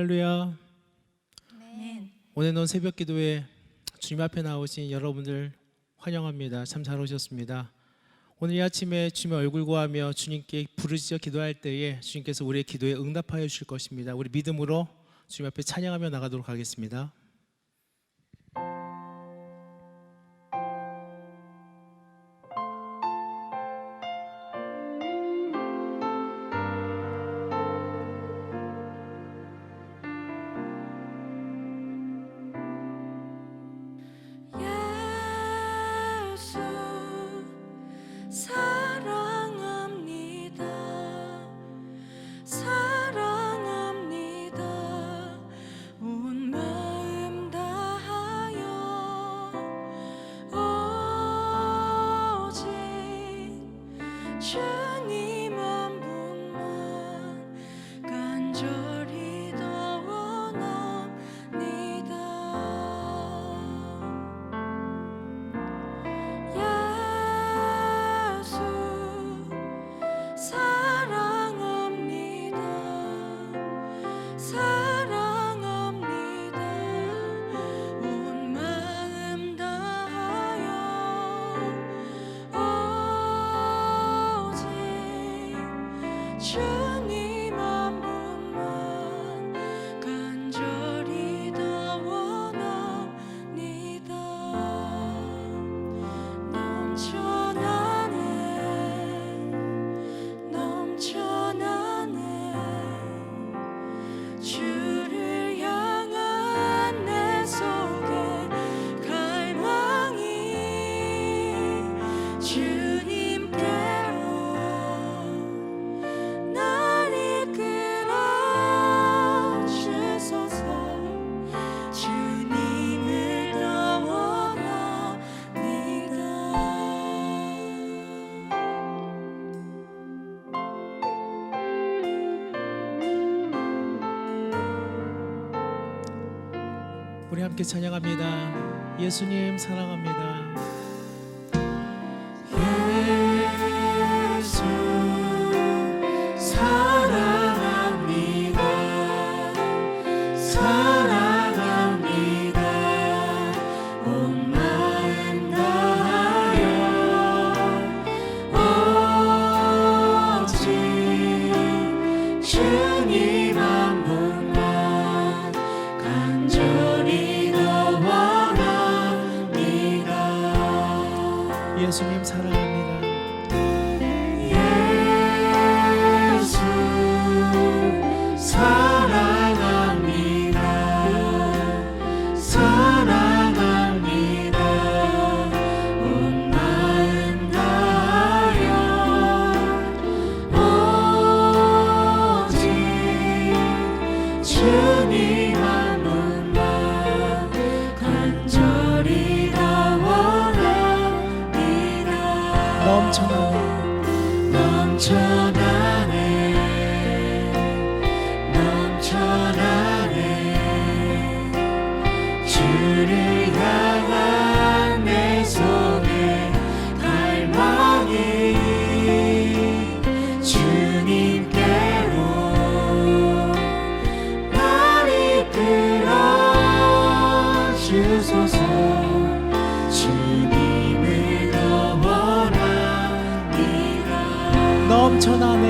할렐루야. 아멘. 오늘 새벽 기도에 주님 앞에 나오신 여러분들 환영합니다. 참 잘 오셨습니다. 오늘 이 아침에 주님의 얼굴 구하며 주님께 부르짖어 기도할 때에 주님께서 우리의 기도에 응답하여 주실 것입니다. 우리 믿음으로 주님 앞에 찬양하며 나가도록 하겠습니다. 주님 한 분만 간절히 더 원합니다. 예수 사랑합니다. 사랑합니다. 온 마음 다하여 주님 한 분만 간절히 더 원합니다. 넘쳐나네 주를 향한 내 속에 갈망이 주님께로 날 이끌어 주소서. 주님을 더 원합니다. 우리 함께 찬양합니다. 예수님 사랑합니다. 예수 사랑합니다. 사랑합니다. 온 마음 다하여 오직 주님 한 분만 간절히 더 원합니다. 예수님 사랑합니다. 예수 사랑합니다. 사랑합니다. 온 마음 다하여 오직 주님 한 분만 간절히 더 원합니다. 넘쳐나네. 넘쳐나네 넘쳐나네 주를 향한 내 속에 갈망이 주님께로 날 이끌어 주소서. 주님을 더 원합니다. 넘쳐나네.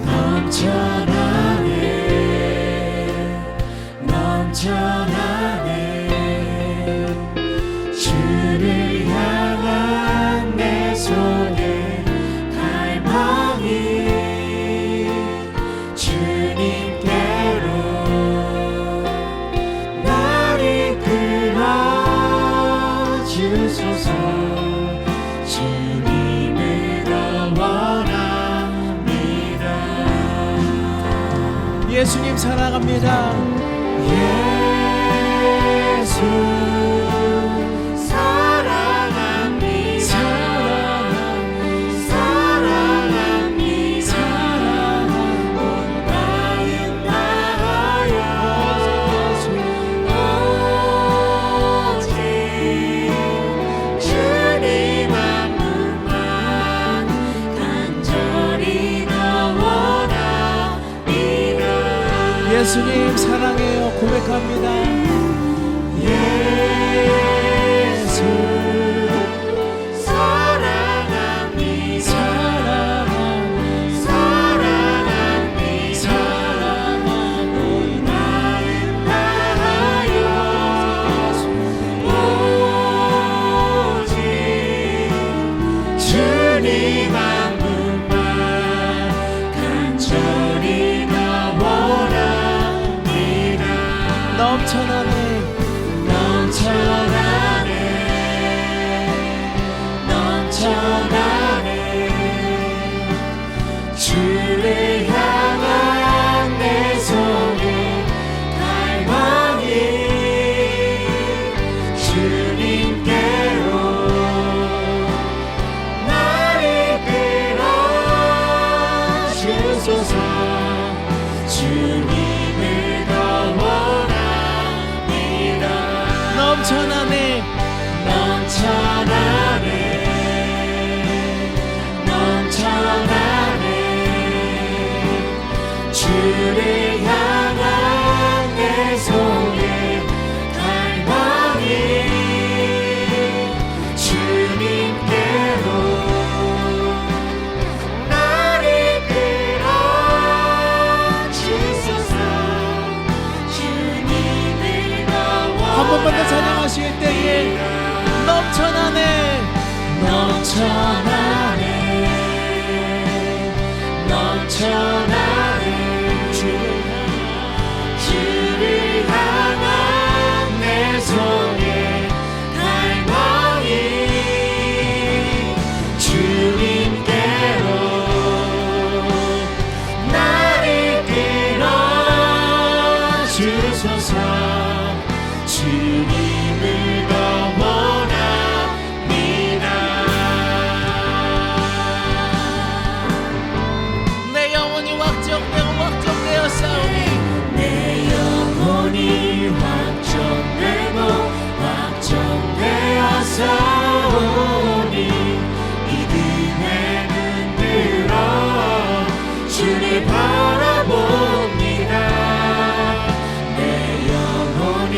넘쳐나네 넘쳐나네 주를 향한 내 속에 갈망이 주님께로 날 이끌어 주소서. 주님을 더 원합니다. 예수님 사랑합니다. 예수 사랑합니다. 사랑합니다. 온 마음 다하여 오직 주님 한 분만 간절히 더 원합니다. 예수님 사랑 고백합니다. 예수 사랑합니다. 사랑합니다. 나는 나하여 오직 주님 한 분만 간절히 원합니다. 넘쳐나네 넘쳐나네 넘쳐나네 주를 향한 내 속의 갈망이 주님께로 나를 끌어주소서. 주님을 더 원합니다. 넘쳐나네 넘쳐나네 넘쳐나네 주를 향한 내 속의 갈망이 주님께로 나를 끌어주소서. 주님을 더 한 번만 더 찬양하실 때에 넘쳐나네 넘쳐나네 넘쳐나네 주를 향한 내 속의 갈망이 주님께로 나를 끌어주소서. 주님을 더 원합니다. 내 영혼이 확정되어 싸우니 내 영혼이 확정되어 싸우니 믿음에 눈들어 주를 바라봅니다. 내 영혼이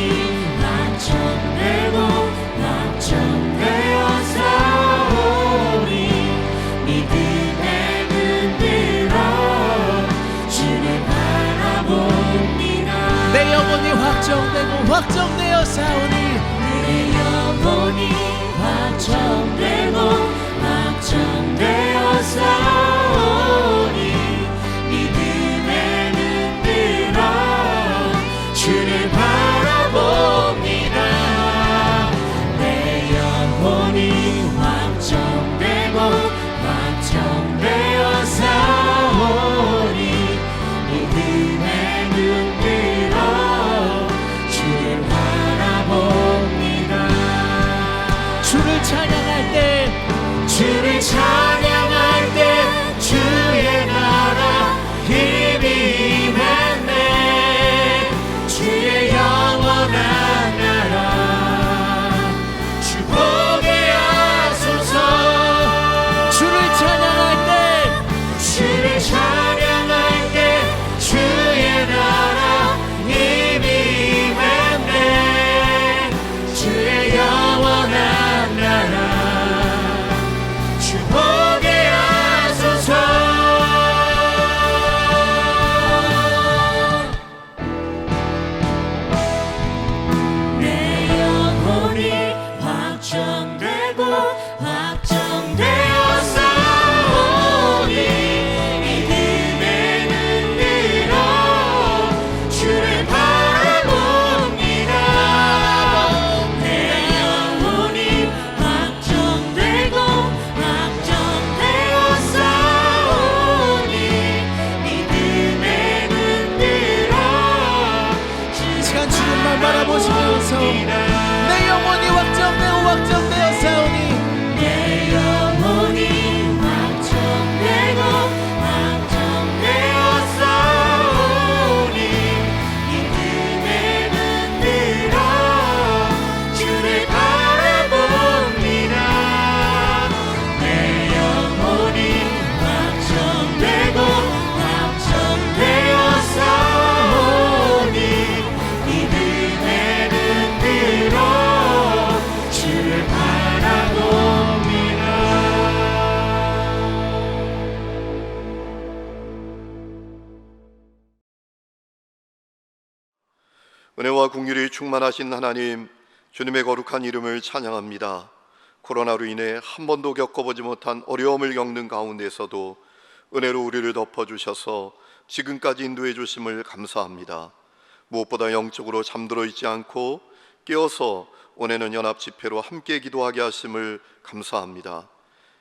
확정되어 싸우니 믿음에 눈들어 주를 바라봅니다. 내 영혼이 확정되어 싸우니 내 영혼이 확정되어 싸우니 믿음에 눈들어 주를 바라봅니다. 내 영혼이 확정되어 싸우니 믿음에 눈들어 주를 바라봅니다. 주를 찬양할 때 주의 나라 힘이 임했네. 주의 영원한 나라 주복의 하소서. 주를 찬양할 때 주의 나라 힘이 임했네. 주의 영원한 나라 주복의 하소서. 내 영혼이 확정되어 싸우니 믿음에 눈들어 주를 바라봅니다. 내 영혼이 확정되어 싸우니 믿음에 눈들어 이 시간 주님만 바라보시면서 내 영혼이 확정되어 싸우니 내 영혼이 확정되어 싸우니 믿음에 눈들어 주를 바라봅니다. 내 영혼이 확정되어 싸우니 믿음에 사랑과 긍휼이 충만하신 하나님, 주님의 거룩한 이름을 찬양합니다. 코로나로 인해 한 번도 겪어보지 못한 어려움을 겪는 가운데서도 은혜로 우리를 덮어주셔서 지금까지 인도해 주심을 감사합니다. 무엇보다 영적으로 잠들어 있지 않고 깨어서 오늘은 연합 집회로 함께 기도하게 하심을 감사합니다.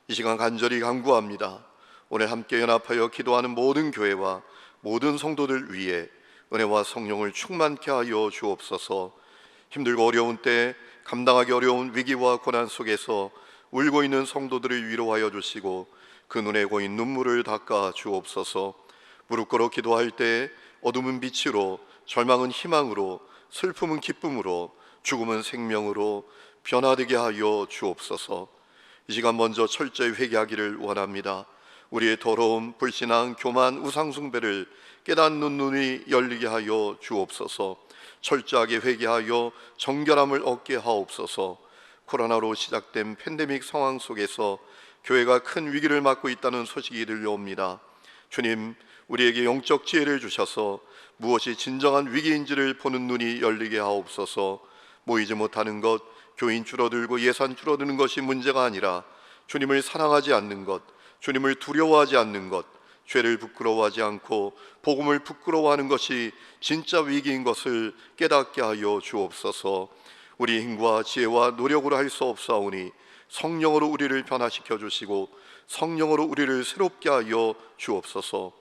이 시간 간절히 간구합니다. 오늘 함께 연합하여 기도하는 모든 교회와 모든 성도들 위해 은혜와 성령을 충만케 하여 주옵소서. 힘들고 어려운 때 감당하기 어려운 위기와 고난 속에서 울고 있는 성도들을 위로하여 주시고 그 눈에 고인 눈물을 닦아 주옵소서. 무릎 꿇어 기도할 때 어둠은 빛으로, 절망은 희망으로, 슬픔은 기쁨으로, 죽음은 생명으로 변화되게 하여 주옵소서. 이 시간 먼저 철저히 회개하기를 원합니다. 우리의 더러움, 불신앙, 교만, 우상숭배를 깨닫는 눈이 열리게 하여 주옵소서. 철저하게 회개하여 정결함을 얻게 하옵소서. 코로나로 시작된 팬데믹 상황 속에서 교회가 큰 위기를 맞고 있다는 소식이 들려옵니다. 주님, 우리에게 영적 지혜를 주셔서 무엇이 진정한 위기인지를 보는 눈이 열리게 하옵소서. 모이지 못하는 것, 교인 줄어들고 예산 줄어드는 것이 문제가 아니라 주님을 사랑하지 않는 것, 주님을 두려워하지 않는 것, 죄를 부끄러워하지 않고 복음을 부끄러워하는 것이 진짜 위기인 것을 깨닫게 하여 주옵소서. 우리 힘과 지혜와 노력으로 할 수 없사오니 성령으로 우리를 변화시켜 주시고 성령으로 우리를 새롭게 하여 주옵소서.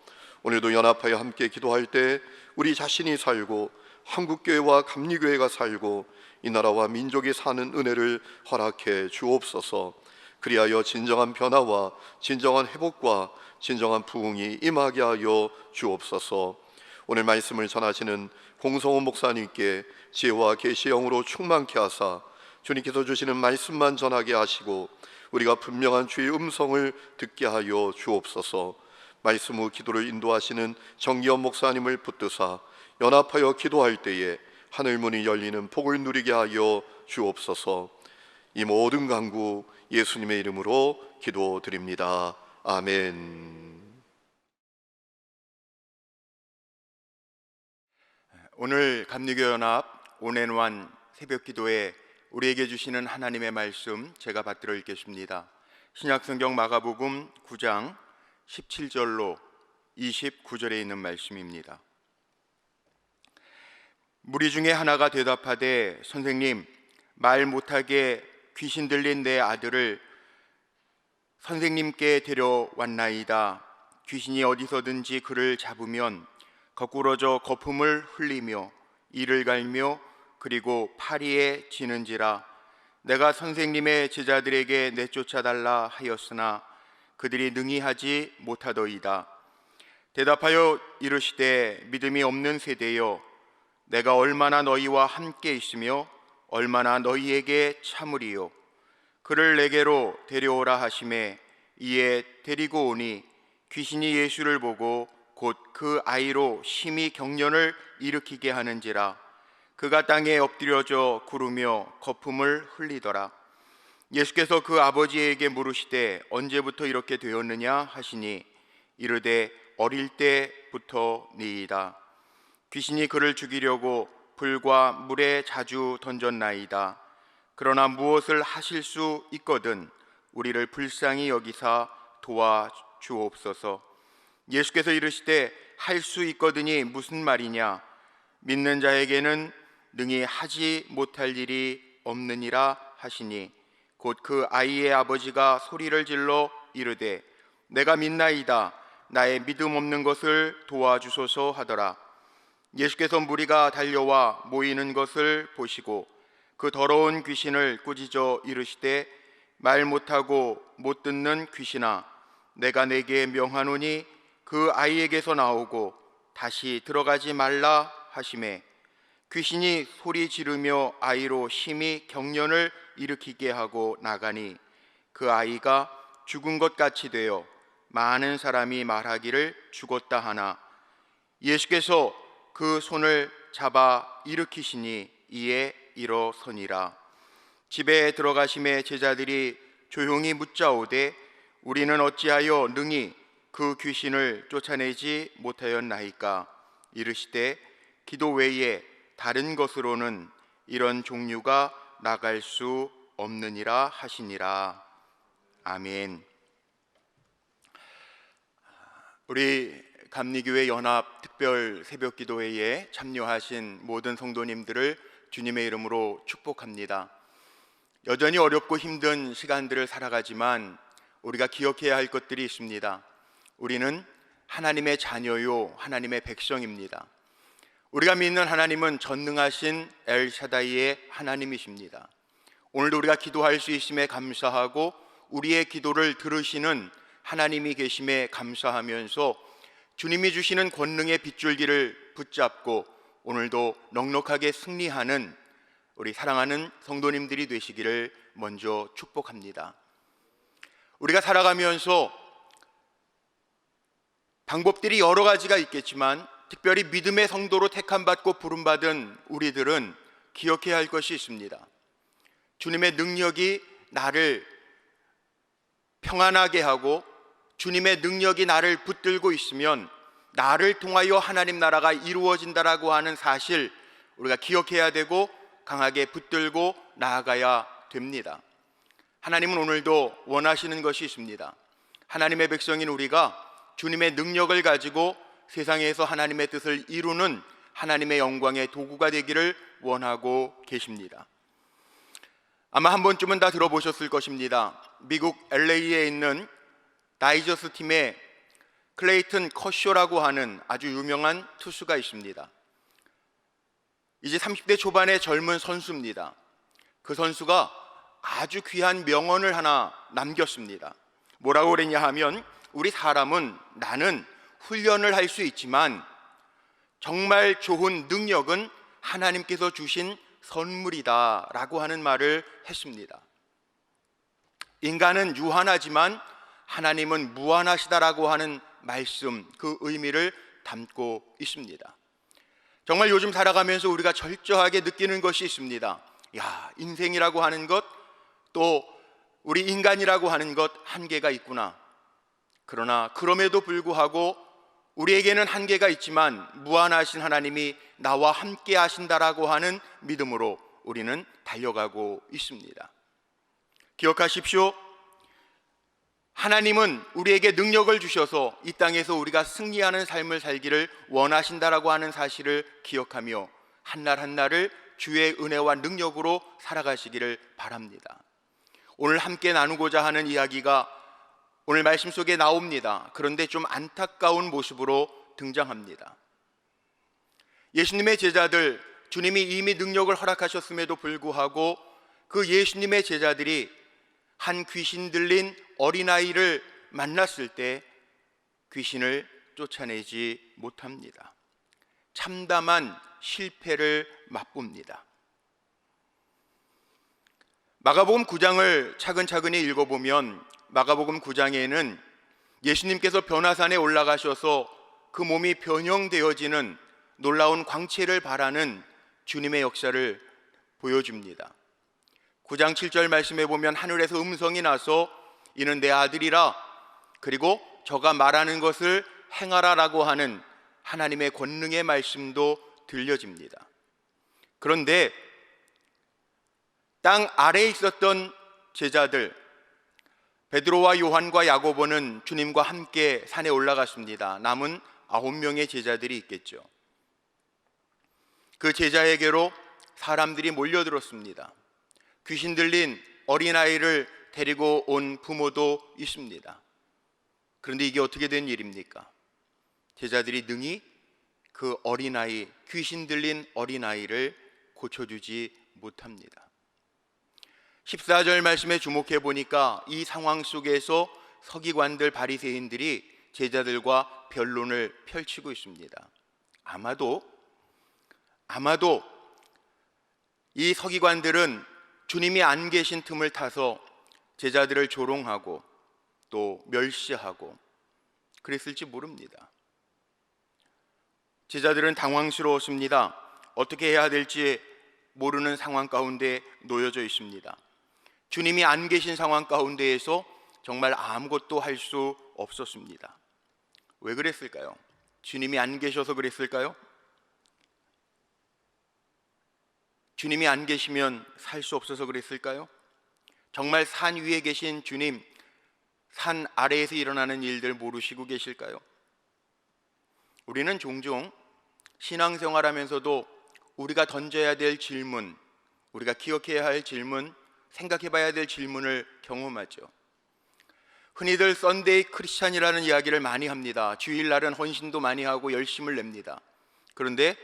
오늘도 연합하여 함께 기도할 때 우리 자신이 살고 한국교회와 감리교회가 살고 이 나라와 민족이 사는 은혜를 허락해 주옵소서. 그리하여 진정한 변화와 진정한 회복과 진정한 부흥이 임하게 하여 주옵소서. 오늘 말씀을 전하시는 공성호 목사님께 지혜와 계시의 영으로 충만케 하사 주님께서 주시는 말씀만 전하게 하시고 우리가 분명한 주의 음성을 듣게 하여 주옵소서. 말씀 후 기도를 인도하시는 정기현 목사님을 붙드사 연합하여 기도할 때에 하늘 문이 열리는 복을 누리게 하여 주옵소서. 이 모든 간구 예수님의 이름으로 기도드립니다. 아멘. 오늘 감리교연합 온앤완 새벽기도에 우리에게 주시는 하나님의 말씀 제가 받들어 읽겠습니다. 신약성경 마가복음 9장 17절로 29절에 있는 말씀입니다. 무리 중에 하나가 대답하되 선생님, 말 못하게 귀신 들린 내 아들을 선생님께 데려왔나이다. 귀신이 어디서든지 그를 잡으면 거꾸러져 거품을 흘리며 이를 갈며 그리고 파리에 지는지라. 내가 선생님의 제자들에게 내쫓아달라 하였으나 그들이 능히 하지 못하더이다. 대답하여 이르시되 믿음이 없는 세대여, 내가 얼마나 너희와 함께 있으며 얼마나 너희에게 참으리요. 그를 내게로 데려오라 하시매 이에 데리고 오니 귀신이 예수를 보고 곧 그 아이로 심히 경련을 일으키게 하는지라. 그가 땅에 엎드려져 구르며 거품을 흘리더라. 예수께서 그 아버지에게 물으시되 언제부터 이렇게 되었느냐 하시니 이르되 어릴 때부터니이다. 귀신이 그를 죽이려고 불과 물에 자주 던졌나이다. 그러나 무엇을 하실 수 있거든 우리를 불쌍히 여기사 도와주옵소서. 예수께서 이르시되 할 수 있거든이 무슨 말이냐? 믿는 자에게는 능히 하지 못할 일이 없느니라 하시니 곧 그 아이의 아버지가 소리를 질러 이르되 내가 믿나이다. 나의 믿음 없는 것을 도와주소서 하더라. 예수께서 무리가 달려와 모이는 것을 보시고 그 더러운 귀신을 꾸짖어 이르시되 말 못하고 못 듣는 귀신아, 내가 내게 명하노니 그 아이에게서 나오고 다시 들어가지 말라 하시매 귀신이 소리 지르며 아이로 심히 경련을 일으키게 하고 나가니 그 아이가 죽은 것 같이 되어 많은 사람이 말하기를 죽었다 하나 예수께서 그 손을 잡아 일으키시니 이에 일어서니라. 집에 들어가심에 제자들이 조용히 묻자오되 우리는 어찌하여 능히 그 귀신을 쫓아내지 못하였나이까? 이르시되 기도 외에 다른 것으로는 이런 종류가 나갈 수 없느니라 하시니라. 아멘. 우리 감리교회 연합 특별 새벽기도회에 참여하신 모든 성도님들을 주님의 이름으로 축복합니다. 여전히 어렵고 힘든 시간들을 살아가지만 우리가 기억해야 할 것들이 있습니다. 우리는 하나님의 자녀요, 하나님의 백성입니다. 우리가 믿는 하나님은 전능하신 엘샤다이의 하나님이십니다. 오늘도 우리가 기도할 수 있음에 감사하고 우리의 기도를 들으시는 하나님이 계심에 감사하면서 주님이 주시는 권능의 빗줄기를 붙잡고 오늘도 넉넉하게 승리하는 우리 사랑하는 성도님들이 되시기를 먼저 축복합니다. 우리가 살아가면서 방법들이 여러 가지가 있겠지만 특별히 믿음의 성도로 택함받고 부름받은 우리들은 기억해야 할 것이 있습니다. 주님의 능력이 나를 평안하게 하고 주님의 능력이 나를 붙들고 있으면 나를 통하여 하나님 나라가 이루어진다라고 하는 사실 우리가 기억해야 되고 강하게 붙들고 나아가야 됩니다. 하나님은 오늘도 원하시는 것이 있습니다. 하나님의 백성인 우리가 주님의 능력을 가지고 세상에서 하나님의 뜻을 이루는 하나님의 영광의 도구가 되기를 원하고 계십니다. 아마 한 번쯤은 다 들어보셨을 것입니다. 미국 LA에 있는 다이저스 팀의 클레이튼 커쇼라고 하는 아주 유명한 투수가 있습니다. 이제 30대 초반의 젊은 선수입니다. 그 선수가 아주 귀한 명언을 하나 남겼습니다. 뭐라고 그랬냐 하면 우리 사람은 나는 훈련을 할 수 있지만 정말 좋은 능력은 하나님께서 주신 선물이다 라고 하는 말을 했습니다. 인간은 유한하지만 하나님은 무한하시다라고 하는 말씀, 그 의미를 담고 있습니다. 정말 요즘 살아가면서 우리가 철저하게 느끼는 것이 있습니다. 인생이라고 하는 것, 또 우리 인간이라고 하는 것 한계가 있구나. 그러나 그럼에도 불구하고 우리에게는 한계가 있지만 무한하신 하나님이 나와 함께 하신다라고 하는 믿음으로 우리는 달려가고 있습니다. 기억하십시오. 하나님은 우리에게 능력을 주셔서 이 땅에서 우리가 승리하는 삶을 살기를 원하신다라고 하는 사실을 기억하며 한날 한날을 주의 은혜와 능력으로 살아가시기를 바랍니다. 오늘 함께 나누고자 하는 이야기가 오늘 말씀 속에 나옵니다. 그런데 좀 안타까운 모습으로 등장합니다. 예수님의 제자들, 주님이 이미 능력을 허락하셨음에도 불구하고 그 예수님의 제자들이 한 귀신 들린 어린아이를 만났을 때 귀신을 쫓아내지 못합니다. 참담한 실패를 맛봅니다. 마가복음 9장을 차근차근히 읽어보면 마가복음 9장에는 예수님께서 변화산에 올라가셔서 그 몸이 변형되어지는 놀라운 광채를 발하는 주님의 역사를 보여줍니다. 9장 7절 말씀에 보면 하늘에서 음성이 나서 이는 내 아들이라, 그리고 저가 말하는 것을 행하라라고 하는 하나님의 권능의 말씀도 들려집니다. 그런데 땅 아래에 있었던 제자들 베드로와 요한과 야고보는 주님과 함께 산에 올라갔습니다. 남은 9명의 제자들이 있겠죠. 그 제자에게로 사람들이 몰려들었습니다. 귀신 들린 어린아이를 데리고 온 부모도 있습니다. 그런데 이게 어떻게 된 일입니까? 제자들이 능히 그 어린아이, 귀신 들린 어린아이를 고쳐주지 못합니다. 14절 말씀에 주목해 보니까 이 상황 속에서 서기관들, 바리새인들이 제자들과 변론을 펼치고 있습니다. 아마도 이 서기관들은 주님이 안 계신 틈을 타서 제자들을 조롱하고 또 멸시하고 그랬을지 모릅니다. 제자들은 당황스러웠습니다. 어떻게 해야 될지 모르는 상황 가운데 놓여져 있습니다. 주님이 안 계신 상황 가운데에서 정말 아무것도 할 수 없었습니다. 왜 그랬을까요? 주님이 안 계셔서 그랬을까요? 주님이 안 계시면 살 수 없어서 그랬을까요? 정말 산 위에 계신 주님, 산 아래에서 일어나는 일들 모르시고 계실까요? 우리는 종종 신앙생활하면서도 우리가 던져야 될 질문, 우리가 기억해야 할 질문, 생각해 봐야 될 질문을 경험하죠. 흔히들 썬데이 크리스찬이라는 이야기를 많이 합니다. 주일날은 헌신도 많이 하고 열심을 냅니다. 그런데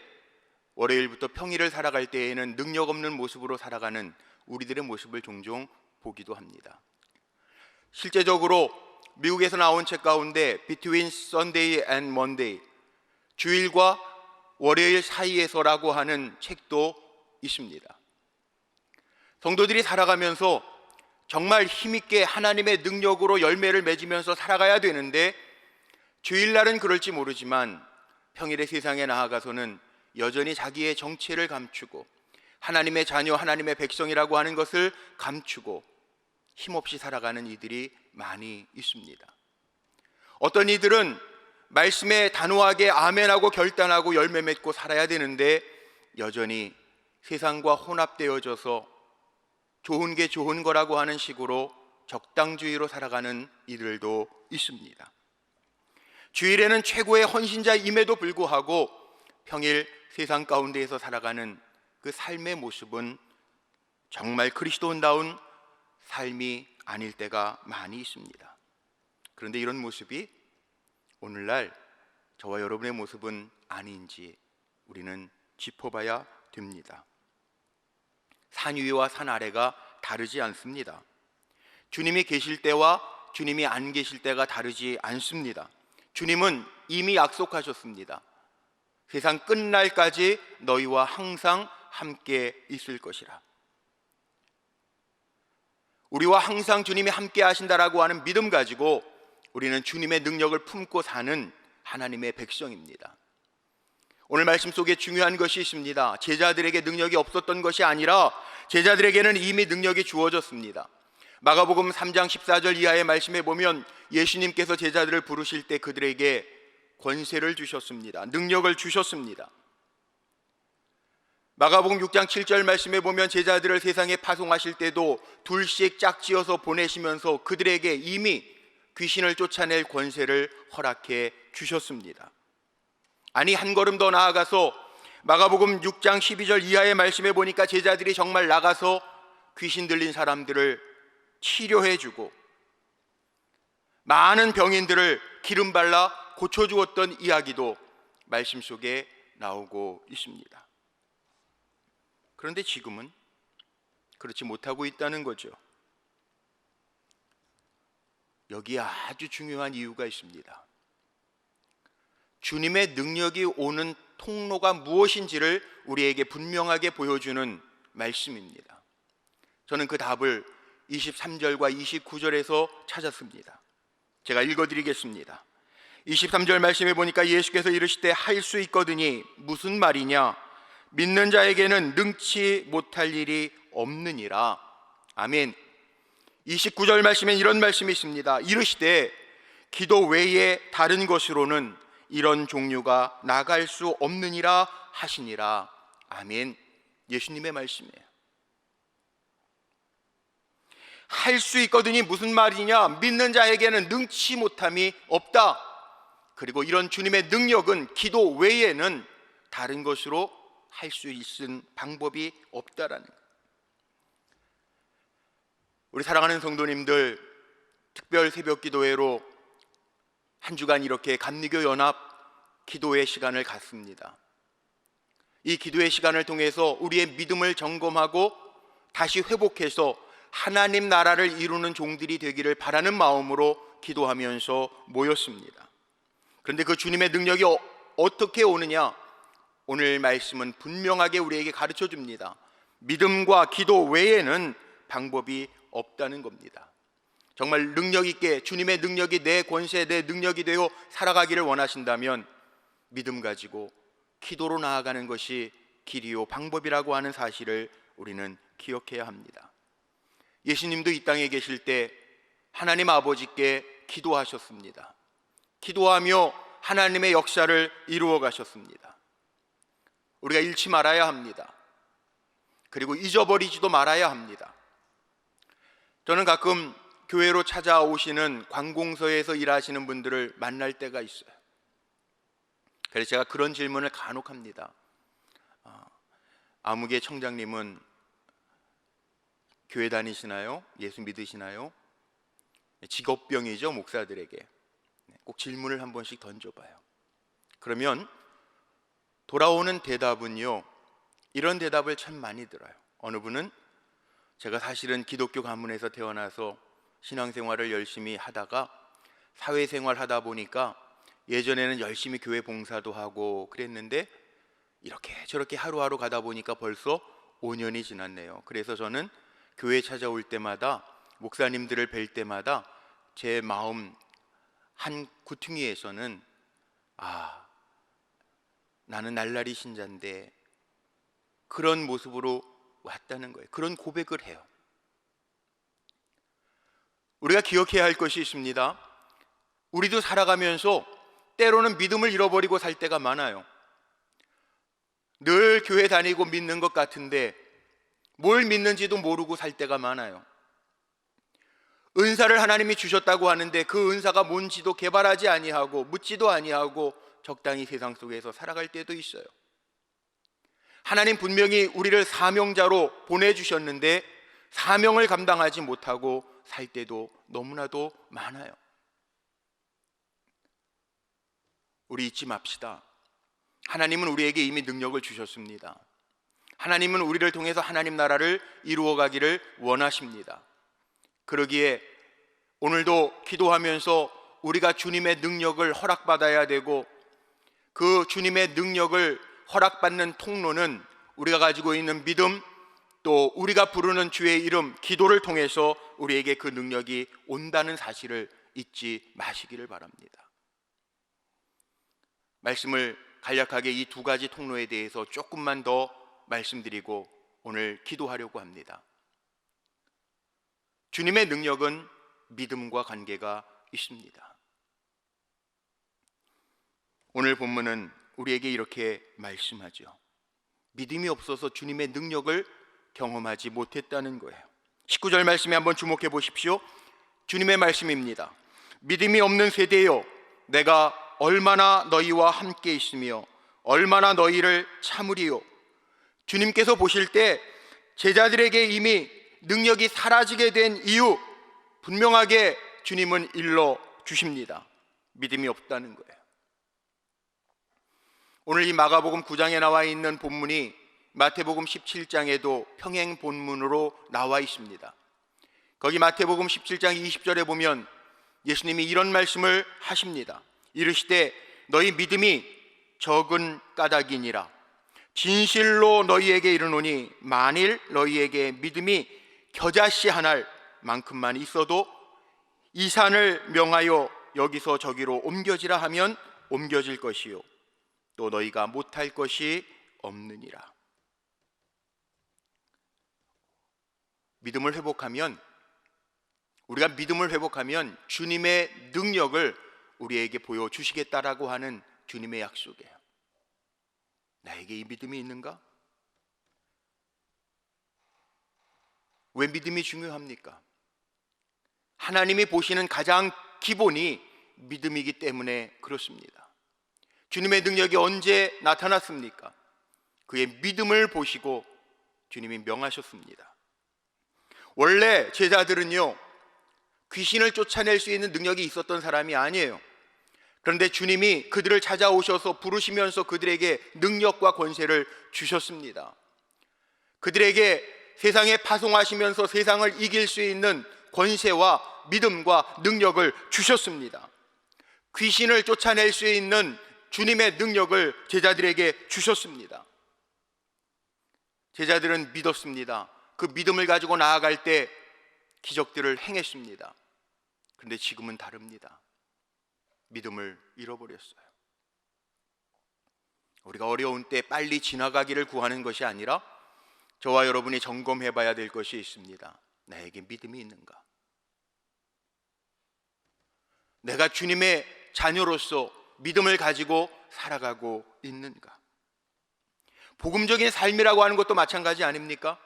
월요일부터 평일을 살아갈 때에는 능력 없는 모습으로 살아가는 우리들의 모습을 종종 보기도 합니다. 실제적으로 미국에서 나온 책 가운데 Between Sunday and Monday, 주일과 월요일 사이에서라고 하는 책도 있습니다. 성도들이 살아가면서 정말 힘있게 하나님의 능력으로 열매를 맺으면서 살아가야 되는데, 주일날은 그럴지 모르지만 평일의 세상에 나아가서는 여전히 자기의 정체를 감추고 하나님의 자녀, 하나님의 백성이라고 하는 것을 감추고 힘없이 살아가는 이들이 많이 있습니다. 어떤 이들은 말씀에 단호하게 아멘하고 결단하고 열매 맺고 살아야 되는데, 여전히 세상과 혼합되어져서 좋은 게 좋은 거라고 하는 식으로 적당주의로 살아가는 이들도 있습니다. 주일에는 최고의 헌신자임에도 불구하고 평일 세상 가운데에서 살아가는 그 삶의 모습은 정말 그리스도인다운 삶이 아닐 때가 많이 있습니다. 그런데 이런 모습이 오늘날 저와 여러분의 모습은 아닌지 우리는 짚어봐야 됩니다. 산 위와 산 아래가 다르지 않습니다. 주님이 계실 때와 주님이 안 계실 때가 다르지 않습니다. 주님은 이미 약속하셨습니다. 세상 끝날까지 너희와 항상 함께 있을 것이라. 우리와 항상 주님이 함께 하신다라고 하는 믿음 가지고 우리는 주님의 능력을 품고 사는 하나님의 백성입니다. 오늘 말씀 속에 중요한 것이 있습니다. 제자들에게 능력이 없었던 것이 아니라 제자들에게는 이미 능력이 주어졌습니다. 마가복음 3장 14절 이하의 말씀에 보면 예수님께서 제자들을 부르실 때 그들에게 권세를 주셨습니다. 능력을 주셨습니다. 마가복음 6장 7절 말씀에 보면 제자들을 세상에 파송하실 때도 둘씩 짝지어서 보내시면서 그들에게 이미 귀신을 쫓아낼 권세를 허락해 주셨습니다. 아니, 한 걸음 더 나아가서 마가복음 6장 12절 이하의 말씀에 보니까 제자들이 정말 나가서 귀신 들린 사람들을 치료해주고 많은 병인들을 기름 발라 고쳐주었던 이야기도 말씀 속에 나오고 있습니다. 그런데 지금은 그렇지 못하고 있다는 거죠. 여기에 아주 중요한 이유가 있습니다. 주님의 능력이 오는 통로가 무엇인지를 우리에게 분명하게 보여주는 말씀입니다. 저는 그 답을 23절과 29절에서 찾았습니다. 제가 읽어드리겠습니다. 23절 말씀에 보니까 예수께서 이르시되 할 수 있거든이 무슨 말이냐, 믿는 자에게는 능치 못할 일이 없느니라. 아멘. 29절 말씀에 이런 말씀이 있습니다. 이르시되 기도 외에 다른 것으로는 이런 종류가 나갈 수 없느니라 하시니라. 아멘. 예수님의 말씀이에요. 할 수 있거든이 무슨 말이냐, 믿는 자에게는 능치 못함이 없다. 그리고 이런 주님의 능력은 기도 외에는 다른 것으로 할 수 있는 방법이 없다라는 거예요. 우리 사랑하는 성도님들, 특별 새벽 기도회로 한 주간 이렇게 감리교 연합 기도의 시간을 갖습니다. 이 기도의 시간을 통해서 우리의 믿음을 점검하고 다시 회복해서 하나님 나라를 이루는 종들이 되기를 바라는 마음으로 기도하면서 모였습니다. 그런데 그 주님의 능력이 어떻게 오느냐? 오늘 말씀은 분명하게 우리에게 가르쳐 줍니다. 믿음과 기도 외에는 방법이 없다는 겁니다. 정말 능력 있게 주님의 능력이 내 권세, 내 능력이 되어 살아가기를 원하신다면 믿음 가지고 기도로 나아가는 것이 길이요 방법이라고 하는 사실을 우리는 기억해야 합니다. 예수님도 이 땅에 계실 때 하나님 아버지께 기도하셨습니다. 기도하며 하나님의 역사를 이루어 가셨습니다. 우리가 잃지 말아야 합니다. 그리고 잊어버리지도 말아야 합니다. 저는 가끔 교회로 찾아오시는 관공서에서 일하시는 분들을 만날 때가 있어요. 그래서 제가 그런 질문을 간혹 합니다. 아무개 청장님은 교회 다니시나요? 예수 믿으시나요? 직업병이죠, 목사들에게. 꼭 질문을 한 번씩 던져봐요. 그러면 돌아오는 대답은요, 이런 대답을 참 많이 들어요. 어느 분은 제가 사실은 기독교 가문에서 태어나서 신앙생활을 열심히 하다가 사회생활 하다 보니까 예전에는 열심히 교회 봉사도 하고 그랬는데 이렇게 저렇게 하루하루 가다 보니까 벌써 5년이 지났네요. 그래서 저는 교회 찾아올 때마다, 목사님들을 뵐 때마다 제 마음 한 구퉁이에서는 나는 날라리 신자인데, 그런 모습으로 왔다는 거예요. 그런 고백을 해요. 우리가 기억해야 할 것이 있습니다. 우리도 살아가면서 때로는 믿음을 잃어버리고 살 때가 많아요. 늘 교회 다니고 믿는 것 같은데 뭘 믿는지도 모르고 살 때가 많아요. 은사를 하나님이 주셨다고 하는데 그 은사가 뭔지도 개발하지 아니하고 묻지도 아니하고 적당히 세상 속에서 살아갈 때도 있어요. 하나님 분명히 우리를 사명자로 보내주셨는데 사명을 감당하지 못하고 살 때도 너무나도 많아요. 우리 잊지 맙시다. 하나님은 우리에게 이미 능력을 주셨습니다. 하나님은 우리를 통해서 하나님 나라를 이루어가기를 원하십니다. 그러기에 오늘도 기도하면서 우리가 주님의 능력을 허락받아야 되고, 그 주님의 능력을 허락받는 통로는 우리가 가지고 있는 믿음, 또 우리가 부르는 주의 이름, 기도를 통해서 우리에게 그 능력이 온다는 사실을 잊지 마시기를 바랍니다. 말씀을 간략하게 이 두 가지 통로에 대해서 조금만 더 말씀드리고 오늘 기도하려고 합니다. 주님의 능력은 믿음과 관계가 있습니다. 오늘 본문은 우리에게 이렇게 말씀하죠. 믿음이 없어서 주님의 능력을 경험하지 못했다는 거예요. 19절 말씀에 한번 주목해 보십시오. 주님의 말씀입니다. 믿음이 없는 세대여, 내가 얼마나 너희와 함께 있으며 얼마나 너희를 참으리요. 주님께서 보실 때 제자들에게 이미 능력이 사라지게 된 이유, 분명하게 주님은 일러 주십니다. 믿음이 없다는 거예요. 오늘 이 마가복음 9장에 나와 있는 본문이 마태복음 17장에도 평행 본문으로 나와 있습니다. 거기 마태복음 17장 20절에 보면 예수님이 이런 말씀을 하십니다. 이르시되 너희 믿음이 적은 까닭이니라. 진실로 너희에게 이르노니 만일 너희에게 믿음이 겨자씨 한 알만큼만 있어도 이 산을 명하여 여기서 저기로 옮겨지라 하면 옮겨질 것이요 또 너희가 못할 것이 없느니라. 믿음을 회복하면, 우리가 믿음을 회복하면 주님의 능력을 우리에게 보여주시겠다라고 하는 주님의 약속이에요. 나에게 이 믿음이 있는가? 왜 믿음이 중요합니까? 하나님이 보시는 가장 기본이 믿음이기 때문에 그렇습니다. 주님의 능력이 언제 나타났습니까? 그의 믿음을 보시고 주님이 명하셨습니다. 원래 제자들은요, 귀신을 쫓아낼 수 있는 능력이 있었던 사람이 아니에요. 그런데 주님이 그들을 찾아오셔서 부르시면서 그들에게 능력과 권세를 주셨습니다. 그들에게 세상에 파송하시면서 세상을 이길 수 있는 권세와 믿음과 능력을 주셨습니다. 귀신을 쫓아낼 수 있는 주님의 능력을 제자들에게 주셨습니다. 제자들은 믿었습니다. 그 믿음을 가지고 나아갈 때 기적들을 행했습니다. 그런데 지금은 다릅니다. 믿음을 잃어버렸어요. 우리가 어려운 때 빨리 지나가기를 구하는 것이 아니라 저와 여러분이 점검해 봐야 될 것이 있습니다. 나에게 믿음이 있는가? 내가 주님의 자녀로서 믿음을 가지고 살아가고 있는가? 복음적인 삶이라고 하는 것도 마찬가지 아닙니까?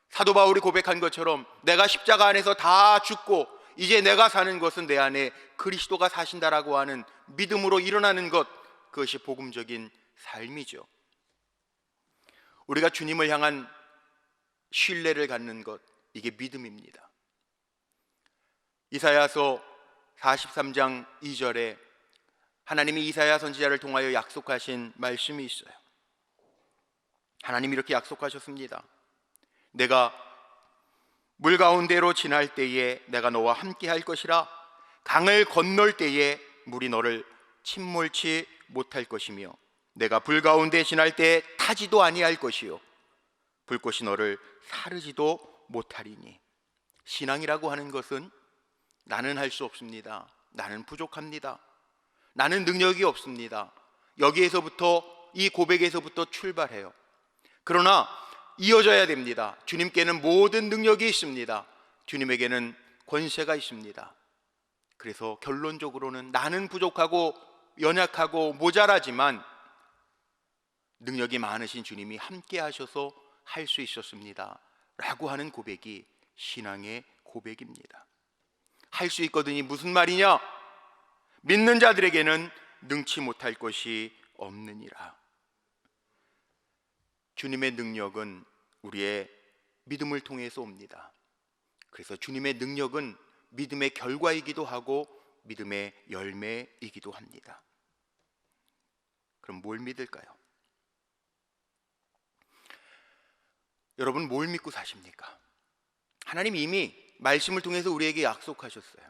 사도 바울이 고백한 것처럼 내가 십자가 안에서 다 죽고 이제 내가 사는 것은 내 안에 그리스도가 사신다라고 하는 믿음으로 일어나는 것, 그것이 복음적인 삶이죠. 우리가 주님을 향한 신뢰를 갖는 것, 이게 믿음입니다. 이사야서 43장 2절에 하나님이 이사야 선지자를 통하여 약속하신 말씀이 있어요. 하나님이 이렇게 약속하셨습니다. 내가 물 가운데로 지날 때에 내가 너와 함께 할 것이라. 강을 건널 때에 물이 너를 침몰치 못할 것이며 내가 불 가운데 지날 때에 타지도 아니할 것이요 불꽃이 너를 사르지도 못하리니. 신앙이라고 하는 것은 나는 할 수 없습니다. 나는 부족합니다. 나는 능력이 없습니다. 여기에서부터, 이 고백에서부터 출발해요. 그러나 이어져야 됩니다. 주님께는 모든 능력이 있습니다. 주님에게는 권세가 있습니다. 그래서 결론적으로는 나는 부족하고 연약하고 모자라지만 능력이 많으신 주님이 함께 하셔서 할 수 있었습니다 라고 하는 고백이 신앙의 고백입니다. 할 수 있거든이 무슨 말이냐? 믿는 자들에게는 능치 못할 것이 없느니라. 주님의 능력은 우리의 믿음을 통해서 옵니다. 그래서 주님의 능력은 믿음의 결과이기도 하고 믿음의 열매이기도 합니다. 그럼 뭘 믿을까요? 여러분, 뭘 믿고 사십니까? 하나님 이미 말씀을 통해서 우리에게 약속하셨어요.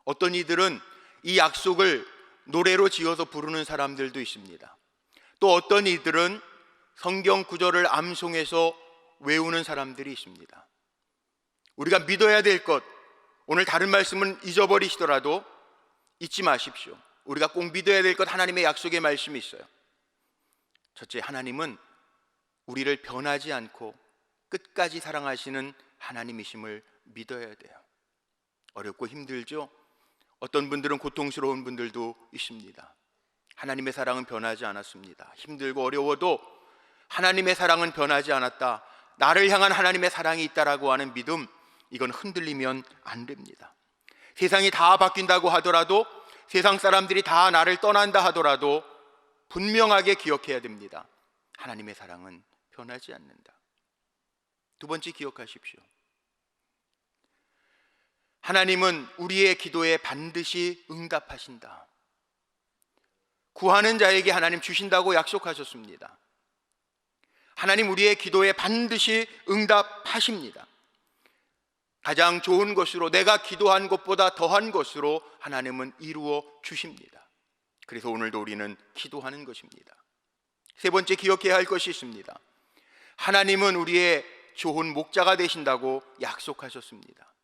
어떤 이들은 이 약속을 노래로 지어서 부르는 사람들도 있습니다. 또 어떤 이들은 성경 구절을 암송해서 외우는 사람들이 있습니다. 우리가 믿어야 될 것, 오늘 다른 말씀은 잊어버리시더라도 잊지 마십시오. 우리가 꼭 믿어야 될 것, 하나님의 약속의 말씀이 있어요. 첫째, 하나님은 우리를 변하지 않고 끝까지 사랑하시는 하나님이심을 믿어야 돼요. 어렵고 힘들죠? 어떤 분들은 고통스러운 분들도 있습니다. 하나님의 사랑은 변하지 않았습니다. 힘들고 어려워도 하나님의 사랑은 변하지 않았다. 나를 향한 하나님의 사랑이 있다라고 하는 믿음, 이건 흔들리면 안 됩니다. 세상이 다 바뀐다고 하더라도, 세상 사람들이 다 나를 떠난다 하더라도 분명하게 기억해야 됩니다. 하나님의 사랑은 변하지 않는다. 두 번째, 기억하십시오. 하나님은 우리의 기도에 반드시 응답하신다. 구하는 자에게 하나님 주신다고 약속하셨습니다. 하나님 우리의 기도에 반드시 응답하십니다. 가장 좋은 것으로, 내가 기도한 것보다 더한 것으로 하나님은 이루어 주십니다. 그래서 오늘도 우리는 기도하는 것입니다. 세 번째, 기억해야 할 것이 있습니다. 하나님은 우리의 좋은 목자가 되신다고 약속하셨습니다.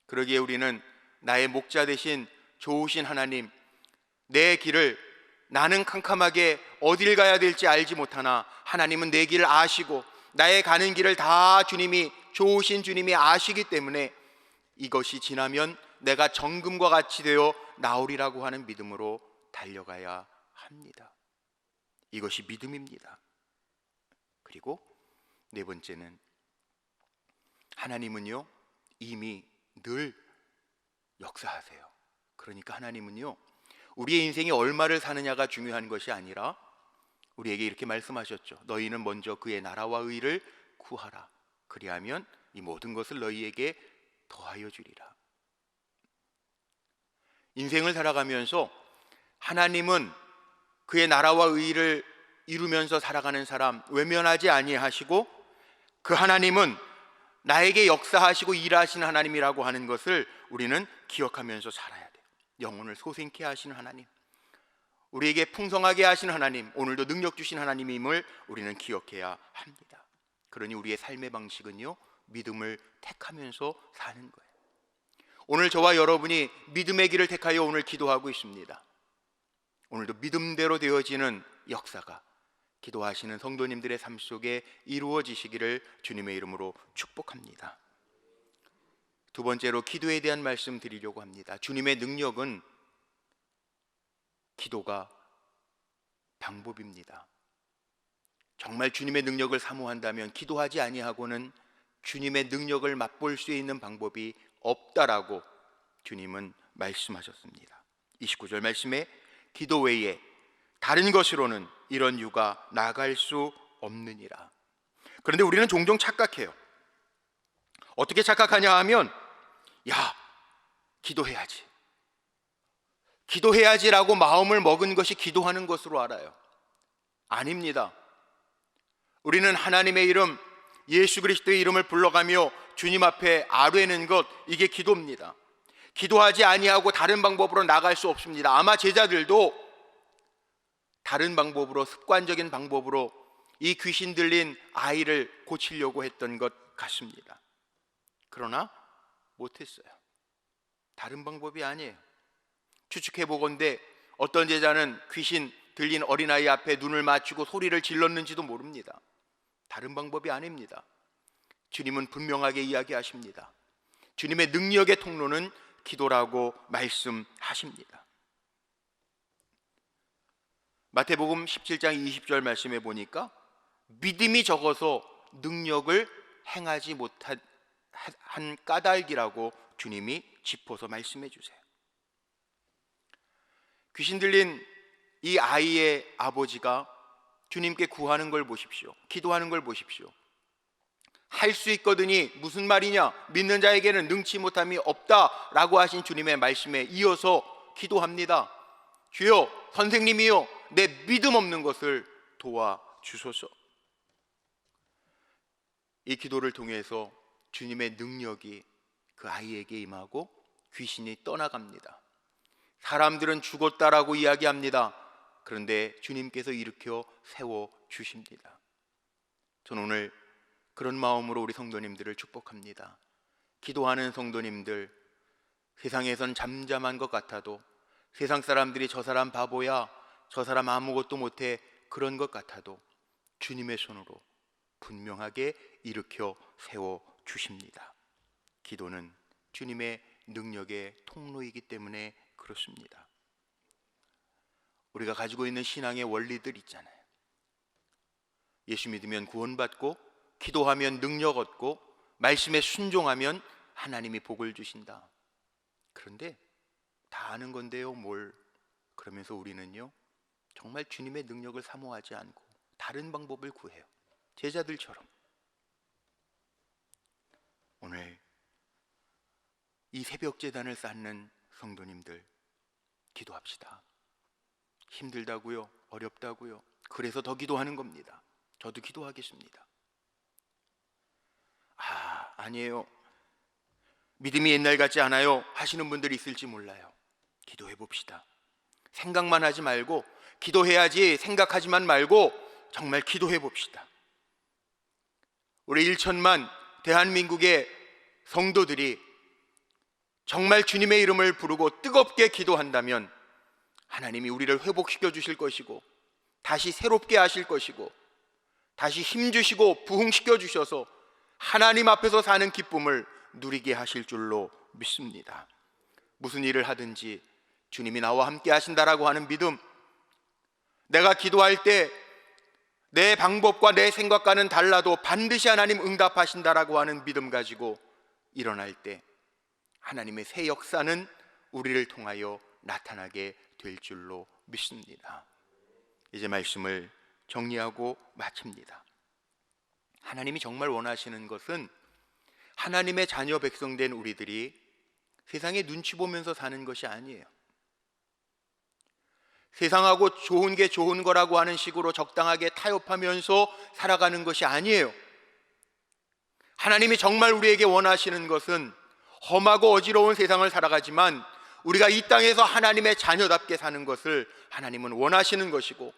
그러기에 우리는 나의 목자 되신 좋으신 하나님, 내 길을, 나는 캄캄하게 어딜 가야 될지 알지 못하나 하나님은 내 길을 아시고 나의 가는 길을 다 주님이, 좋으신 주님이 아시기 때문에 이것이 지나면 내가 정금과 같이 되어 나오리라고 하는 믿음으로 달려가야 합니다. 이것이 믿음입니다. 그리고 네 번째는, 하나님은요 이미 늘 역사하세요. 그러니까 하나님은요 우리의 인생이 얼마를 사느냐가 중요한 것이 아니라 우리에게 이렇게 말씀하셨죠. 너희는 먼저 그의 나라와 의를 구하라. 그리하면 이 모든 것을 너희에게 더하여 주리라. 인생을 살아가면서 하나님은 그의 나라와 의를 이루면서 살아가는 사람 외면하지 아니하시고, 그 하나님은 나에게 역사하시고 일하시는 하나님이라고 하는 것을 우리는 기억하면서 살아야 돼요. 영혼을 소생케 하시는 하나님, 우리에게 풍성하게 하시는 하나님, 오늘도 능력 주신 하나님임을 우리는 기억해야 합니다. 그러니 우리의 삶의 방식은요 믿음을 택하면서 사는 거예요. 오늘 저와 여러분이 믿음의 길을 택하여 오늘 기도하고 있습니다. 오늘도 믿음대로 되어지는 역사가 기도하시는 성도님들의 삶 속에 이루어지시기를 주님의 이름으로 축복합니다. 두 번째로, 기도에 대한 말씀 드리려고 합니다. 주님의 능력은 기도가 방법입니다. 정말 주님의 능력을 사모한다면 기도하지 아니하고는 주님의 능력을 맛볼 수 있는 방법이 없다라고 주님은 말씀하셨습니다. 29절 말씀에 기도 외에 다른 것으로는 이런 유가 나갈 수 없느니라. 그런데 우리는 종종 착각해요. 어떻게 착각하냐 하면 기도해야지, 기도해야지라고 마음을 먹은 것이 기도하는 것으로 알아요. 아닙니다. 우리는 하나님의 이름, 예수 그리스도의 이름을 불러가며 주님 앞에 아뢰는 것, 이게 기도입니다. 기도하지 아니하고 다른 방법으로 나갈 수 없습니다. 아마 제자들도 다른 방법으로, 습관적인 방법으로 이 귀신 들린 아이를 고치려고 했던 것 같습니다. 그러나 못했어요. 다른 방법이 아니에요. 추측해 보건대 어떤 제자는 귀신 들린 어린아이 앞에 눈을 맞추고 소리를 질렀는지도 모릅니다. 다른 방법이 아닙니다. 주님은 분명하게 이야기하십니다. 주님의 능력의 통로는 기도라고 말씀하십니다. 마태복음 17장 20절 말씀에 보니까 믿음이 적어서 능력을 행하지 못한 까닭이라고 주님이 짚어서 말씀해 주세요. 귀신 들린 이 아이의 아버지가 주님께 구하는 걸 보십시오. 기도하는 걸 보십시오. 할 수 있거든이 무슨 말이냐? 믿는 자에게는 능치 못함이 없다라고 하신 주님의 말씀에 이어서 기도합니다. 주여, 선생님이여, 내 믿음 없는 것을 도와주소서. 이 기도를 통해서 주님의 능력이 그 아이에게 임하고 귀신이 떠나갑니다. 사람들은 죽었다라고 이야기합니다. 그런데 주님께서 일으켜 세워주십니다. 저는 오늘 그런 마음으로 우리 성도님들을 축복합니다. 기도하는 성도님들, 세상에선 잠잠한 것 같아도, 세상 사람들이 저 사람 바보야, 저 사람 아무것도 못해, 그런 것 같아도 주님의 손으로 분명하게 일으켜 세워주십니다. 기도는 주님의 능력의 통로이기 때문에 그렇습니다. 우리가 가지고 있는 신앙의 원리들 있잖아요. 예수 믿으면 구원받고, 기도하면 능력 얻고, 말씀에 순종하면 하나님이 복을 주신다. 그런데 다 아는 건데요, 뭘? 그러면서 우리는요, 정말 주님의 능력을 사모하지 않고 다른 방법을 구해요. 제자들처럼. 오늘 이 새벽 제단을 쌓는 성도님들, 기도합시다. 힘들다고요? 어렵다고요? 그래서 더 기도하는 겁니다. 저도 기도하겠습니다. 아니에요, 믿음이 옛날 같지 않아요 하시는 분들이 있을지 몰라요. 기도해 봅시다. 생각만 하지 말고, 기도해야지 생각하지만 말고 정말 기도해 봅시다. 우리 1천만 대한민국의 성도들이 정말 주님의 이름을 부르고 뜨겁게 기도한다면 하나님이 우리를 회복시켜 주실 것이고, 다시 새롭게 하실 것이고, 다시 힘주시고 부흥시켜 주셔서 하나님 앞에서 사는 기쁨을 누리게 하실 줄로 믿습니다. 무슨 일을 하든지 주님이 나와 함께 하신다라고 하는 믿음, 내가 기도할 때 내 방법과 내 생각과는 달라도 반드시 하나님 응답하신다라고 하는 믿음 가지고 일어날 때 하나님의 새 역사는 우리를 통하여 나타나게 될 줄로 믿습니다. 이제 말씀을 정리하고 마칩니다. 하나님이 정말 원하시는 것은 하나님의 자녀 백성된 우리들이 세상에 눈치 보면서 사는 것이 아니에요. 세상하고 좋은 게 좋은 거라고 하는 식으로 적당하게 타협하면서 살아가는 것이 아니에요. 하나님이 정말 우리에게 원하시는 것은 험하고 어지러운 세상을 살아가지만 우리가 이 땅에서 하나님의 자녀답게 사는 것을 하나님은 원하시는 것이고,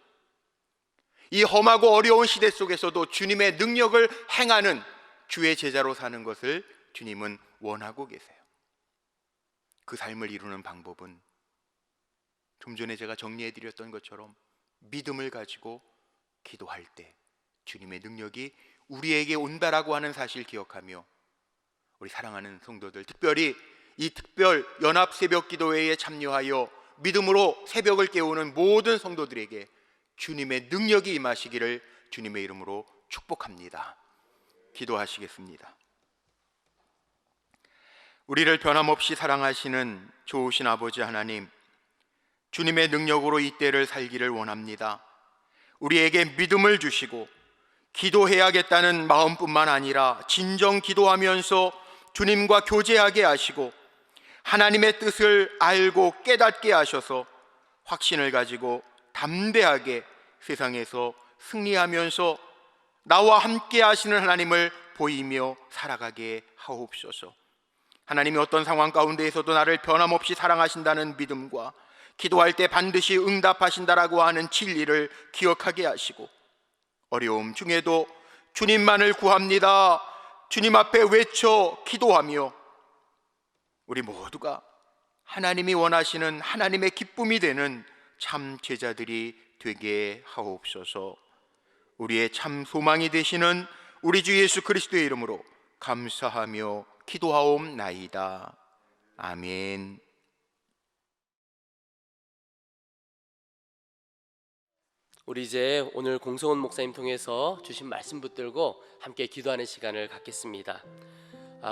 이 험하고 어려운 시대 속에서도 주님의 능력을 행하는 주의 제자로 사는 것을 주님은 원하고 계세요. 그 삶을 이루는 방법은 좀 전에 제가 정리해드렸던 것처럼 믿음을 가지고 기도할 때 주님의 능력이 우리에게 온다라고 하는 사실 기억하며, 우리 사랑하는 성도들, 특별히 이 특별 연합 새벽 기도회에 참여하여 믿음으로 새벽을 깨우는 모든 성도들에게 주님의 능력이 임하시기를 주님의 이름으로 축복합니다. 기도하시겠습니다. 우리를 변함없이 사랑하시는 좋으신 아버지 하나님, 주님의 능력으로 이 때를 살기를 원합니다. 우리에게 믿음을 주시고 기도해야겠다는 마음뿐만 아니라 진정 기도하면서 주님과 교제하게 하시고 하나님의 뜻을 알고 깨닫게 하셔서 확신을 가지고 담대하게 세상에서 승리하면서 나와 함께 하시는 하나님을 보이며 살아가게 하옵소서. 하나님이 어떤 상황 가운데에서도 나를 변함없이 사랑하신다는 믿음과 기도할 때 반드시 응답하신다라고 하는 진리를 기억하게 하시고 어려움 중에도 주님만을 구합니다, 주님 앞에 외쳐 기도하며 우리 모두가 하나님이 원하시는 하나님의 기쁨이 되는 참 제자들이 되게 하옵소서. 우리의 참 소망이 되시는 우리 주 예수 그리스도의 이름으로 감사하며 기도하옵나이다. 아멘. 우리 이제 오늘 공성원 목사님 통해서 주신 말씀 붙들고 함께 기도하는 시간을 갖겠습니다.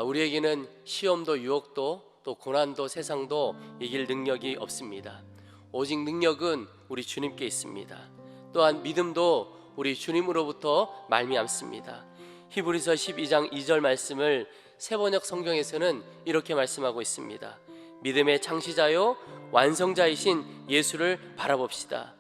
우리에게는 시험도 유혹도 또 고난도 세상도 이길 능력이 없습니다. 오직 능력은 우리 주님께 있습니다. 또한 믿음도 우리 주님으로부터 말미암습니다. 히브리서 12장 2절 말씀을 세번역 성경에서는 이렇게 말씀하고 있습니다. 믿음의 창시자요 완성자이신 예수를 바라봅시다.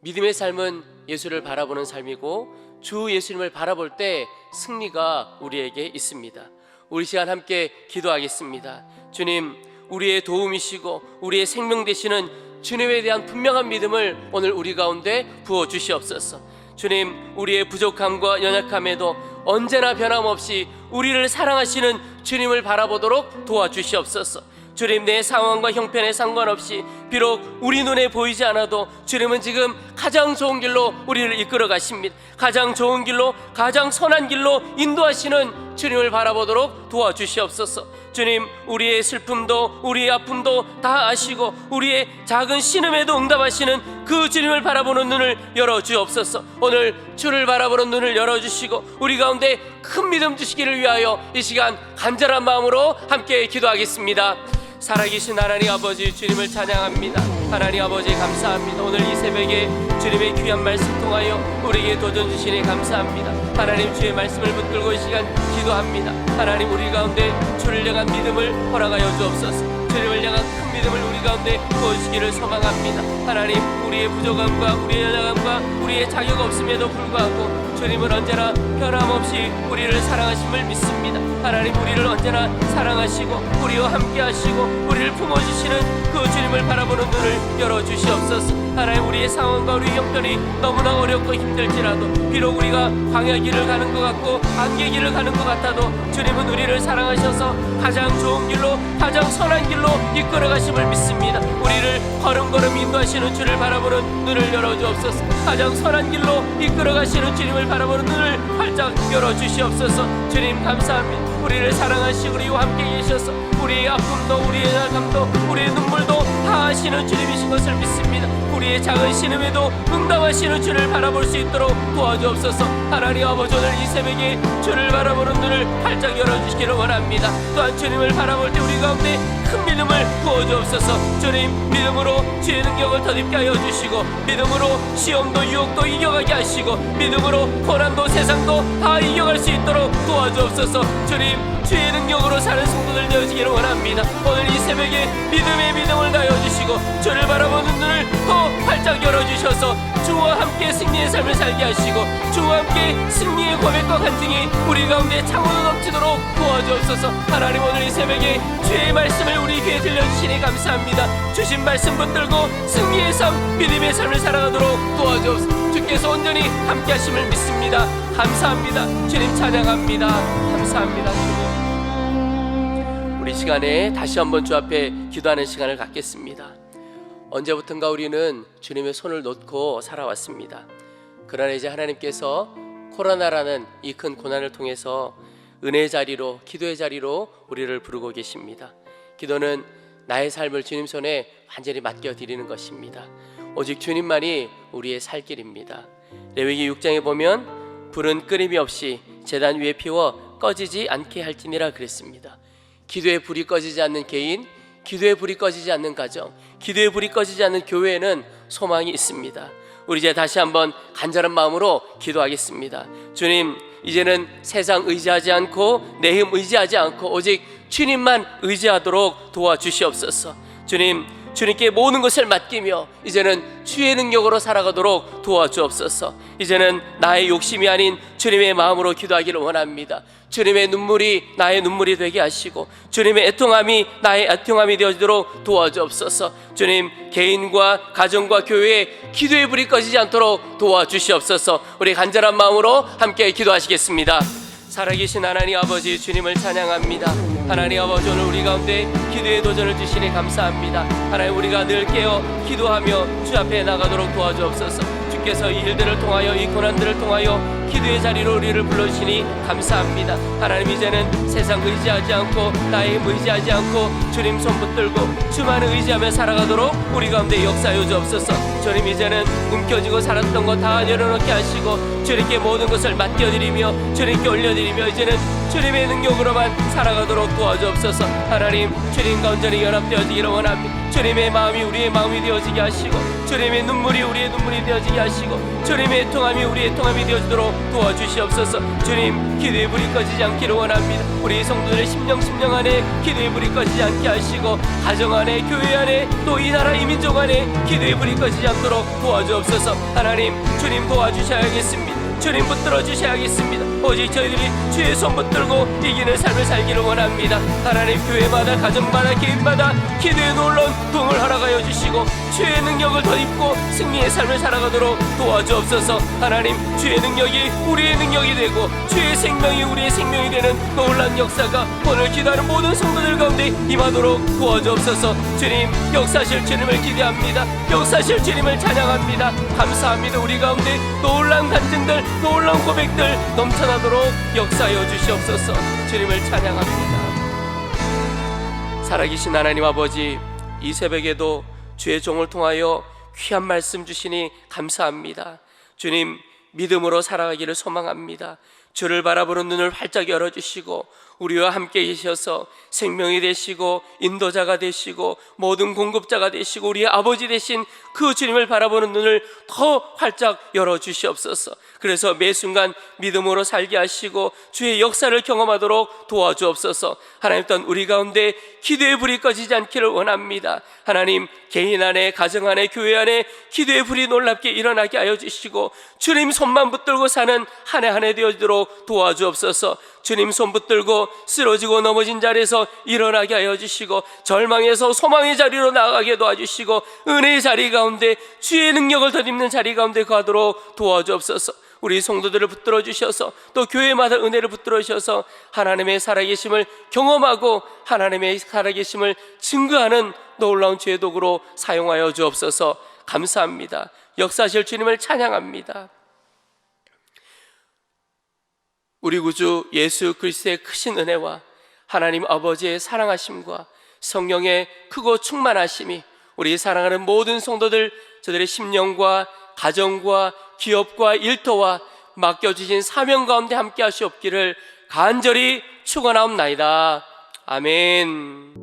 믿음의 삶은 예수를 바라보는 삶이고 주 예수님을 바라볼 때 승리가 우리에게 있습니다. 우리 시간 함께 기도하겠습니다. 주님, 우리의 도움이시고 우리의 생명 되시는 주님에 대한 분명한 믿음을 오늘 우리 가운데 부어주시옵소서. 주님, 우리의 부족함과 연약함에도 언제나 변함없이 우리를 사랑하시는 주님을 바라보도록 도와주시옵소서. 주님, 내 상황과 형편에 상관없이 비록 우리 눈에 보이지 않아도 주님은 지금 가장 좋은 길로 우리를 이끌어 가십니다. 가장 좋은 길로, 가장 선한 길로 인도하시는 주님을 바라보도록 도와주시옵소서. 주님, 우리의 슬픔도 우리의 아픔도 다 아시고 우리의 작은 신음에도 응답하시는 그 주님을 바라보는 눈을 열어주옵소서. 오늘 주를 바라보는 눈을 열어주시고 우리 가운데 큰 믿음 주시기를 위하여 이 시간 간절한 마음으로 함께 기도하겠습니다. 살아계신 하나님 아버지, 주님을 찬양합니다. 하나님 아버지, 감사합니다. 오늘 이 새벽에 주님의 귀한 말씀 통하여 우리에게 도전 주시니 감사합니다. 하나님, 주의 말씀을 붙들고 이 시간 기도합니다. 하나님, 우리 가운데 주를 향한 믿음을 허락하여 주옵소서. 주님을 향한 큰 믿음을 우리 가운데 부어주시기를 소망합니다. 하나님, 우리의 부족함과 우리의 연약함과 우리의 자격 없음에도 불구하고 주님은 언제나 변함없이 우리를 사랑하심을 믿습니다. 하나님, 우리를 언제나 사랑하시고 우리와 함께 하시고 우리를 품어주시는 그 주님을 바라보는 눈을 열어주시옵소서. 하나님, 우리의 상황과 우리 형편이 너무나 어렵고 힘들지라도 비록 우리가 광야 길을 가는 것 같고 안개 길을 가는 것 같아도 주님은 우리를 사랑하셔서 가장 좋은 길로, 가장 선한 길로 이끌어 가심을 믿습니다. 우리를 걸음걸음 인도하시는 주를 바라보는 눈을 열어주옵소서. 가장 선한 길로 이끌어 가시는 주님을 바라보는 눈을 활짝 열어주시옵소서. 주님, 감사합니다. 우리를 사랑하시고 우리와 함께 계셔서 우리의 아픔도 우리의 약함도 우리의 눈물도 다 아시는 주님이신 것을 믿습니다. 우리의 작은 신음에도 응답하시는 주를 바라볼 수 있도록 도와주옵소서. 하나님 아버지, 오늘 이 새벽에 주를 바라보는 눈을 활짝 열어주시기를 원합니다. 또한 주님을 바라볼 때 우리 가운데 큰 믿음을 부어주옵소서. 주님, 믿음으로 주의 능력을 더딥게 하여 주시고 믿음으로 시험도 유혹도 이겨가게 하시고 믿음으로 고난도 세상도 다 이겨갈 수 있도록 도와주옵소서. 주님, 주의 능력으로 사는 성도들 되어지기를 원합니다. 오늘 이 새벽에 믿음을 다하여 주시고 주를 바라보는 눈을 더 활짝 열어주셔서 주와 함께 승리의 삶을 살게 하시고 주와 함께 승리의 고백과 간증이 우리 가운데 창으로 넘치도록 도와주옵소서. 하나님, 오늘 이 새벽에 주의 말씀을 우리 귀에 들려주시니 감사합니다. 주신 말씀 붙들고 승리의 삶, 믿음의 삶을 살아가도록 도와주옵소서. 주께서 온전히 함께 하심을 믿습니다. 감사합니다. 주님, 찬양합니다. 감사합니다. 주님, 우리 시간에 다시 한번 주 앞에 기도하는 시간을 갖겠습니다. 언제부턴가 우리는 주님의 손을 놓고 살아왔습니다. 그러나 이제 하나님께서 코로나라는 이 큰 고난을 통해서 은혜의 자리로, 기도의 자리로 우리를 부르고 계십니다. 기도는 나의 삶을 주님 손에 완전히 맡겨드리는 것입니다. 오직 주님만이 우리의 살 길입니다. 레위기 6장에 보면 불은 끊임이 없이 제단 위에 피워 꺼지지 않게 할지니라 그랬습니다. 기도의 불이 꺼지지 않는 개인, 기도의 불이 꺼지지 않는 가정, 기도의 불이 꺼지지 않는 교회에는 소망이 있습니다. 우리 이제 다시 한번 간절한 마음으로 기도하겠습니다. 주님, 이제는 세상 의지하지 않고 내 힘 의지하지 않고 오직 주님만 의지하도록 도와주시옵소서. 주님, 주님께 모든 것을 맡기며 이제는 주의 능력으로 살아가도록 도와주옵소서. 이제는 나의 욕심이 아닌 주님의 마음으로 기도하기를 원합니다. 주님의 눈물이 나의 눈물이 되게 하시고 주님의 애통함이 나의 애통함이 되어지도록 도와주옵소서. 주님, 개인과 가정과 교회에 기도의 불이 꺼지지 않도록 도와주시옵소서. 우리 간절한 마음으로 함께 기도하시겠습니다. 살아계신 하나님 아버지, 주님을 찬양합니다. 하나님 아버지, 오늘 우리 가운데 기도의 도전을 주시니 감사합니다. 하나님, 우리가 늘 깨어 기도하며 주 앞에 나가도록 도와주옵소서. 주께서 이 일들을 통하여, 이 고난들을 통하여 기도의 자리로 우리를 불러주시니 감사합니다. 하나님, 이제는 세상 의지하지 않고 나의 힘 의지하지 않고 주님 손 붙들고 주만 의지하며 살아가도록 우리 가운데 역사하여 주옵소서. 주님, 이제는 움켜쥐고 살았던 것 다 내려놓게 하시고 주님께 모든 것을 맡겨드리며 주님께 올려드리며 이제는 주님의 능력으로만 살아가도록 도와주옵소서. 하나님, 주님과 온전히 연합되어지기를 원합니다. 주님의 마음이 우리의 마음이 되어지게 하시고 주님의 눈물이 우리의 눈물이 되어지게 하시고 주님의 애통함이 우리의 애통함이 되어지도록 도와주시옵소서. 주님, 기도의 불이 꺼지지 않기를 원합니다. 우리 성도들의 심령 안에 기도의 불이 꺼지지 않게 하시고 가정 안에, 교회 안에, 또 이 나라 이 민족 안에 기도의 불이 꺼지지 않도록 도와주옵소서. 하나님, 주님 도와주셔야겠습니다. 주님 붙들어 주셔야겠습니다. 오직 저희들이 주의 손 붙들고 이기는 삶을 살기를 원합니다. 하나님, 교회마다, 가정마다, 개인마다 기도의 놀라운 부흥을 허락하여 주시고 주의 능력을 덧입고 승리의 삶을 살아가도록 도와주옵소서. 하나님, 주의 능력이 우리의 능력이 되고 주의 생명이 우리의 생명이 되는 놀라운 역사가 오늘 기도하는 모든 성도들 가운데 임하도록 도와주옵소서. 주님, 역사하실 주님을 기대합니다. 역사하실 주님을 찬양합니다. 감사합니다. 우리 가운데 놀라운 간증들, 놀라운 고백들 넘쳐나도록 역사하여 주시옵소서. 주님을 찬양합니다. 살아계신 하나님 아버지, 이 새벽에도 주의 종을 통하여 귀한 말씀 주시니 감사합니다. 주님, 믿음으로 살아가기를 소망합니다. 주를 바라보는 눈을 활짝 열어주시고 우리와 함께 계셔서 생명이 되시고 인도자가 되시고 모든 공급자가 되시고 우리의 아버지 되신 그 주님을 바라보는 눈을 더 활짝 열어주시옵소서. 그래서 매 순간 믿음으로 살게 하시고 주의 역사를 경험하도록 도와주옵소서. 하나님, 또한 우리 가운데 기도의 불이 꺼지지 않기를 원합니다. 하나님, 개인 안에, 가정 안에, 교회 안에 기도의 불이 놀랍게 일어나게 하여 주시고 주님 손만 붙들고 사는 한 해 한 해 되어지도록 도와주옵소서. 주님 손 붙들고 쓰러지고 넘어진 자리에서 일어나게 하여 주시고 절망에서 소망의 자리로 나아가게 도와주시고 은혜의 자리 가운데 주의 능력을 덧입는 자리 가운데 가도록 도와주옵소서. 우리 성도들을 붙들어 주셔서 또 교회마다 은혜를 붙들어 주셔서 하나님의 살아계심을 경험하고 하나님의 살아계심을 증거하는 놀라운 주의 도구로 사용하여 주옵소서. 감사합니다. 역사하실 주님을 찬양합니다. 우리 구주 예수 그리스도의 크신 은혜와 하나님 아버지의 사랑하심과 성령의 크고 충만하심이 우리 사랑하는 모든 성도들, 저들의 심령과 가정과 기업과 일터와 맡겨주신 사명 가운데 함께 하시옵기를 간절히 축원하옵나이다. 아멘.